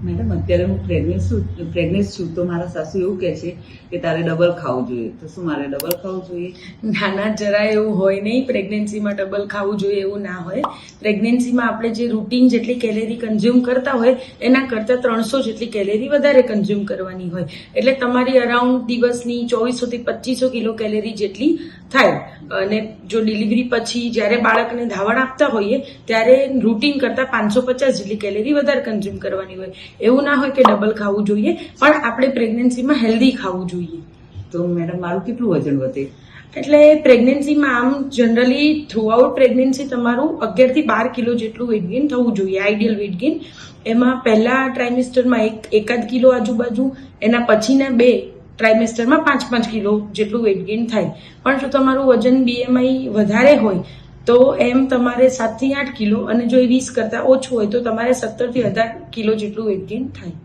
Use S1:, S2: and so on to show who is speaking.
S1: Madam અત્યારે હું pregnant છું તો મારા સાસુ એવું કહે છે કે તારે ડબલ ખાવું જોઈએ, તો શું મારે ડબલ ખાવું જોઈએ?
S2: નાના જરાય એવું હોય નહીં. પ્રેગ્નન્સીમાં ડબલ ખાવું જોઈએ એવું ના હોય. પ્રેગ્નન્સીમાં આપણે જે રૂટીન જેટલી કેલેરી કન્ઝ્યુમ કરતા હોય એના કરતાં 300 જેટલી કેલેરી વધારે કન્ઝ્યુમ કરવાની હોય. એટલે તમારી અરાઉન્ડ દિવસની 2400 થી 2500 કિલો કેલેરી જેટલી થાય. અને જો ડિલિવરી પછી જ્યારે બાળકને ધાવણ આપતા હોઈએ ત્યારે રૂટીન કરતાં 550 જેટલી કેલેરી વધારે કન્ઝ્યુમ કરવાની હોય. એવું ના હોય કે ડબલ ખાવું જોઈએ, પણ આપણે પ્રેગ્નન્સીમાં હેલ્ધી ખાવું જોઈએ.
S1: તો મેડમ મારું કેટલું વજન વધે?
S2: એટલે પ્રેગ્નન્સીમાં આમ જનરલી થ્રુઆઉટ પ્રેગ્નન્સી તમારું 11 થી 12 કિલો જેટલું વેઇટ ગેઇન થવું જોઈએ, આઈડિયલ વેઇટ ગેઇન. એમાં પહેલા ટ્રાઇમેસ્ટરમાં એકાદ કિલો આજુબાજુ, એના પછીના 2 ટ્રાઇમેસ્ટરમાં 5-5 કિલો જેટલું વેઇટ ગેઇન થાય. પણ જો તમારું વજન BMI વધારે હોય તો એમ તમારે 7 થી 8 કિલો, અને જો એ 20 કરતાં ઓછું હોય તો તમારે 17 થી 18 કિલો જેટલું વેઇટ ગેઇન થાય.